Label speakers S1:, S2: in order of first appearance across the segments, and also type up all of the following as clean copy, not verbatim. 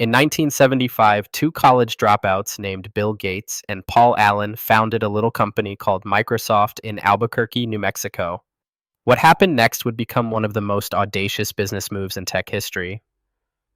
S1: In 1975, two college dropouts named Bill Gates and Paul Allen founded a little company called Microsoft in Albuquerque, New Mexico. What happened next would become one of the most audacious business moves in tech history.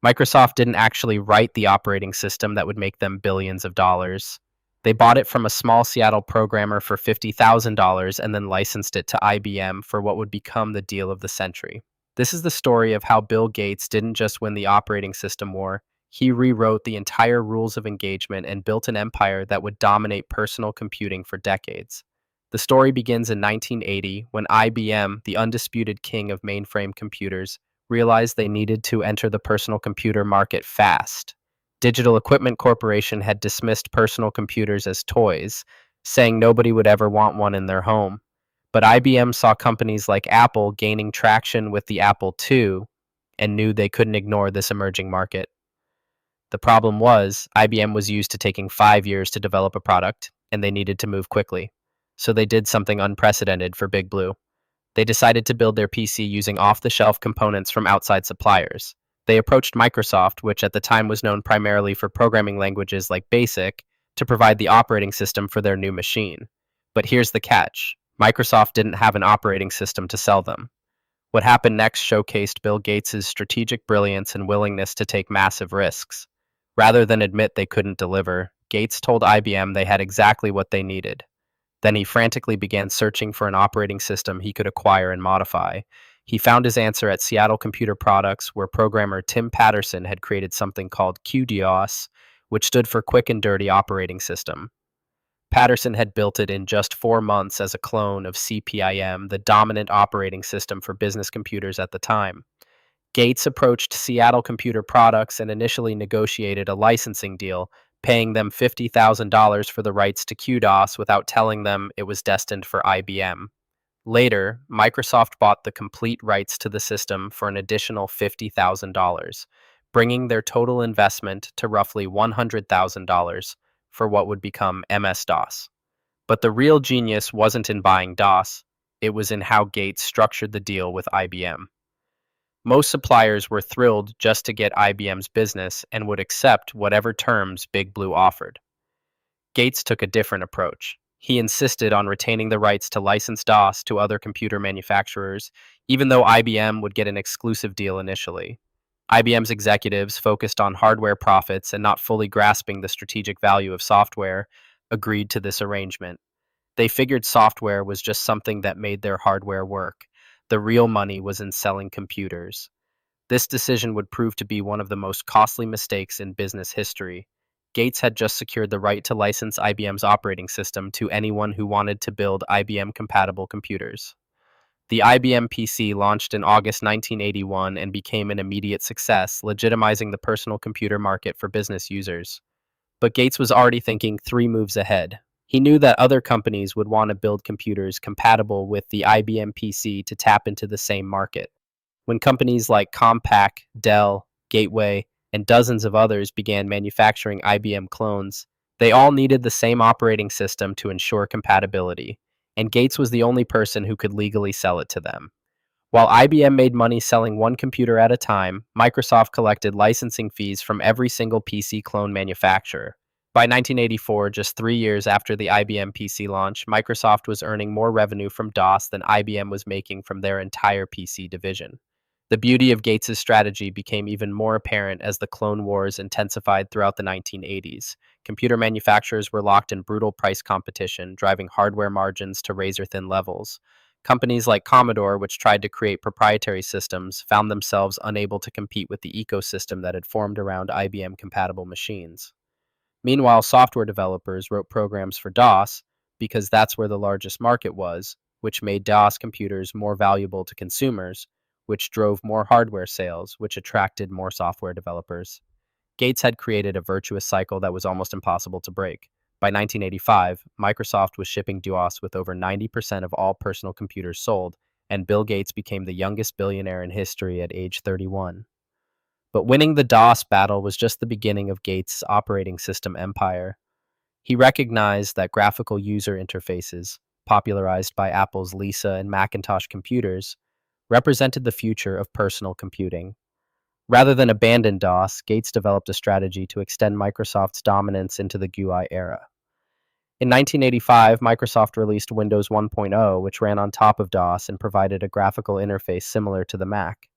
S1: Microsoft didn't actually write the operating system that would make them billions of dollars. They bought it from a small Seattle programmer for $50,000 and then licensed it to IBM for what would become the deal of the century. This is the story of how Bill Gates didn't just win the operating system war, he rewrote the entire rules of engagement and built an empire that would dominate personal computing for decades. The story begins in 1980 when IBM, the undisputed king of mainframe computers, realized they needed to enter the personal computer market fast. Digital Equipment Corporation had dismissed personal computers as toys, saying nobody would ever want one in their home. But IBM saw companies like Apple gaining traction with the Apple II and knew they couldn't ignore this emerging market. The problem was, IBM was used to taking 5 years to develop a product, and they needed to move quickly. So they did something unprecedented for Big Blue. They decided to build their PC using off-the-shelf components from outside suppliers. They approached Microsoft, which at the time was known primarily for programming languages like BASIC, to provide the operating system for their new machine. But here's the catch. Microsoft didn't have an operating system to sell them. What happened next showcased Bill Gates' strategic brilliance and willingness to take massive risks. Rather than admit they couldn't deliver, Gates told IBM they had exactly what they needed. Then he frantically began searching for an operating system he could acquire and modify. He found his answer at Seattle Computer Products, where programmer Tim Patterson had created something called QDOS, which stood for Quick and Dirty Operating System. Patterson had built it in just 4 months as a clone of CPIM, the dominant operating system for business computers at the time. Gates approached Seattle Computer Products and initially negotiated a licensing deal, paying them $50,000 for the rights to QDOS without telling them it was destined for IBM. Later, Microsoft bought the complete rights to the system for an additional $50,000, bringing their total investment to roughly $100,000 for what would become MS-DOS. But the real genius wasn't in buying DOS, it was in how Gates structured the deal with IBM. Most suppliers were thrilled just to get IBM's business and would accept whatever terms Big Blue offered. Gates took a different approach. He insisted on retaining the rights to license DOS to other computer manufacturers, even though IBM would get an exclusive deal initially. IBM's executives, focused on hardware profits and not fully grasping the strategic value of software, agreed to this arrangement. They figured software was just something that made their hardware work. The real money was in selling computers. This decision would prove to be one of the most costly mistakes in business history. Gates had just secured the right to license IBM's operating system to anyone who wanted to build IBM-compatible computers. The IBM PC launched in August 1981 and became an immediate success, legitimizing the personal computer market for business users. But Gates was already thinking 3 moves ahead. He knew that other companies would want to build computers compatible with the IBM PC to tap into the same market. When companies like Compaq, Dell, Gateway, and dozens of others began manufacturing IBM clones, they all needed the same operating system to ensure compatibility, and Gates was the only person who could legally sell it to them. While IBM made money selling one computer at a time, Microsoft collected licensing fees from every single PC clone manufacturer. By 1984, just 3 years after the IBM PC launch, Microsoft was earning more revenue from DOS than IBM was making from their entire PC division. The beauty of Gates' strategy became even more apparent as the clone wars intensified throughout the 1980s. Computer manufacturers were locked in brutal price competition, driving hardware margins to razor-thin levels. Companies like Commodore, which tried to create proprietary systems, found themselves unable to compete with the ecosystem that had formed around IBM-compatible machines. Meanwhile, software developers wrote programs for DOS because that's where the largest market was, which made DOS computers more valuable to consumers, which drove more hardware sales, which attracted more software developers. Gates had created a virtuous cycle that was almost impossible to break. By 1985, Microsoft was shipping DOS with over 90% of all personal computers sold, and Bill Gates became the youngest billionaire in history at age 31. But winning the DOS battle was just the beginning of Gates' operating system empire. He recognized that graphical user interfaces, popularized by Apple's Lisa and Macintosh computers, represented the future of personal computing. Rather than abandon DOS, Gates developed a strategy to extend Microsoft's dominance into the GUI era. In 1985, Microsoft released Windows 1.0, which ran on top of DOS and provided a graphical interface similar to the Mac.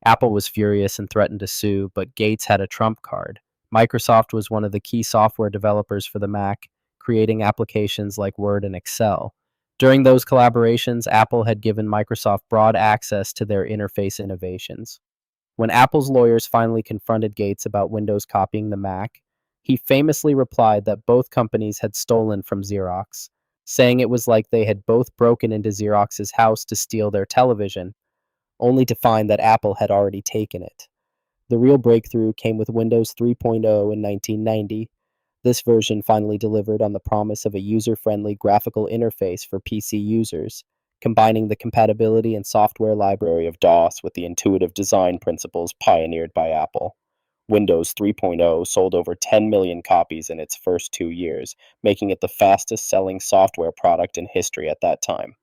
S1: Apple was furious and threatened to sue, but Gates had a trump card. Microsoft was one of the key software developers for the Mac, creating applications like Word and Excel. During those collaborations, Apple had given Microsoft broad access to their interface innovations. When Apple's lawyers finally confronted Gates about Windows copying the Mac, he famously replied that both companies had stolen from Xerox, saying it was like they had both broken into Xerox's house to steal their television, only to find that Apple had already taken it. The real breakthrough came with Windows 3.0 in 1990. This version finally delivered on the promise of a user-friendly graphical interface for PC users, combining the compatibility and software library of DOS with the intuitive design principles pioneered by Apple. Windows 3.0 sold over 10 million copies in its first 2 years, making it the fastest-selling software product in history at that time.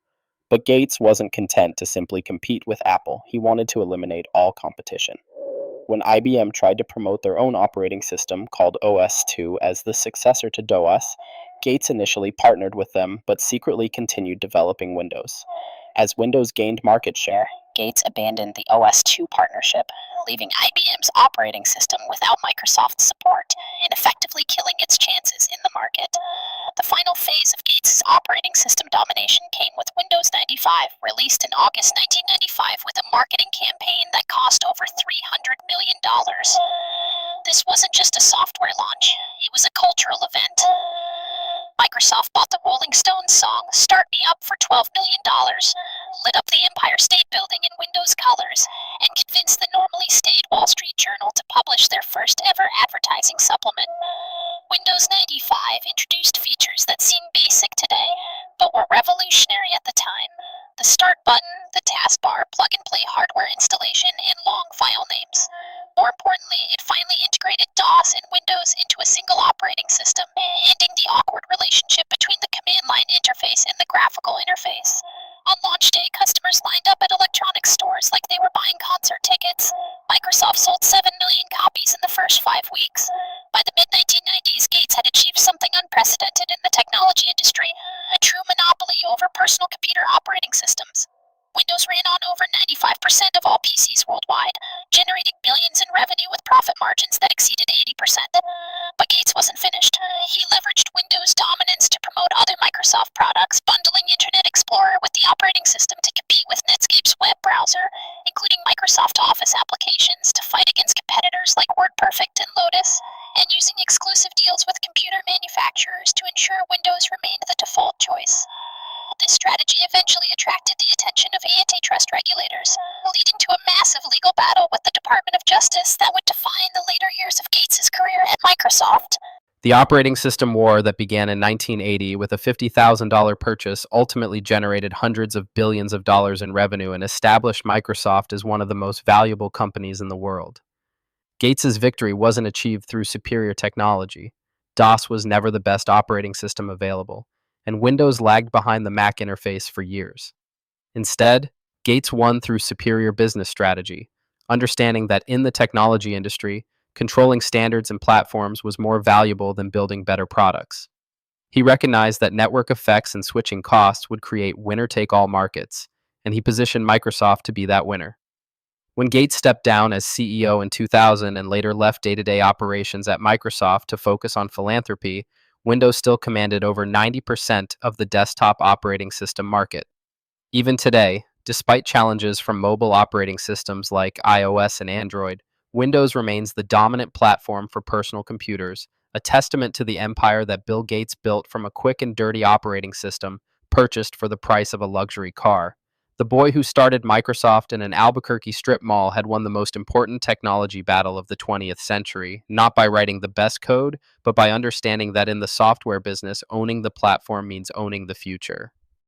S1: But Gates wasn't content to simply compete with Apple. He wanted to eliminate all competition. When IBM tried to promote their own operating system, called OS/2, as the successor to DOS, Gates initially partnered with them but secretly continued developing Windows. As Windows gained market share, Gates abandoned the OS/2 partnership, leaving IBM's operating system without Microsoft's support and effectively killing its chances in the market. The final phase of Gates' operating system domination came with Windows 95, released in August 1995 with a marketing campaign that cost over $300 million. This wasn't just a software launch, it was a cultural event. Microsoft bought the Rolling Stones song Start Me Up for $12 million, lit up the Empire State Building in Windows colors, and convinced the normally staid Wall Street Journal to publish their first ever advertising supplement. Windows 95 introduced features that seem basic today, but were revolutionary at the time. The Start button, the taskbar, plug-and-play hardware installation, and long file names. More importantly, it finally integrated DOS and Windows into a single operating system, ending the awkward relationship between the command line interface and the graphical interface. On launch day, customers lined up at electronics stores like they were buying concert tickets. Microsoft sold 7 million copies in the first 5 weeks. By the mid-1990s, Gates had achieved something unprecedented in the technology industry, a true monopoly over personal computer operating systems. Windows ran on over 95% of all PCs worldwide, generating billions in revenue with profit margins that exceeded 80%. But Gates wasn't finished. He leveraged Windows' dominance to promote other Microsoft products, bundling Internet Explorer with the operating system to compete with Netscape's web browser, including Microsoft Office applications to fight against competitors like WordPerfect and Lotus, and using exclusive deals with computer manufacturers to ensure Windows remained the default choice. This strategy eventually attracted the attention of antitrust regulators, leading to a massive legal battle with the Department of Justice that would define the later years of Gates' career at Microsoft. The operating system war that began in 1980 with a $50,000 purchase ultimately generated hundreds of billions of dollars in revenue and established Microsoft as one of the most valuable companies in the world. Gates' victory wasn't achieved through superior technology. DOS was never the best operating system available, and Windows lagged behind the Mac interface for years. Instead, Gates won through superior business strategy, understanding that in the technology industry, controlling standards and platforms was more valuable than building better products. He recognized that network effects and switching costs would create winner-take-all markets, and he positioned Microsoft to be that winner. When Gates stepped down as CEO in 2000 and later left day-to-day operations at Microsoft to focus on philanthropy, Windows still commanded over 90% of the desktop operating system market. Even today, despite challenges from mobile operating systems like iOS and Android, Windows remains the dominant platform for personal computers, a testament to the empire that Bill Gates built from a quick and dirty operating system purchased for the price of a luxury car. The boy who started Microsoft in an Albuquerque strip mall had won the most important technology battle of the 20th century, not by writing the best code, but by understanding that in the software business, owning the platform means owning the future.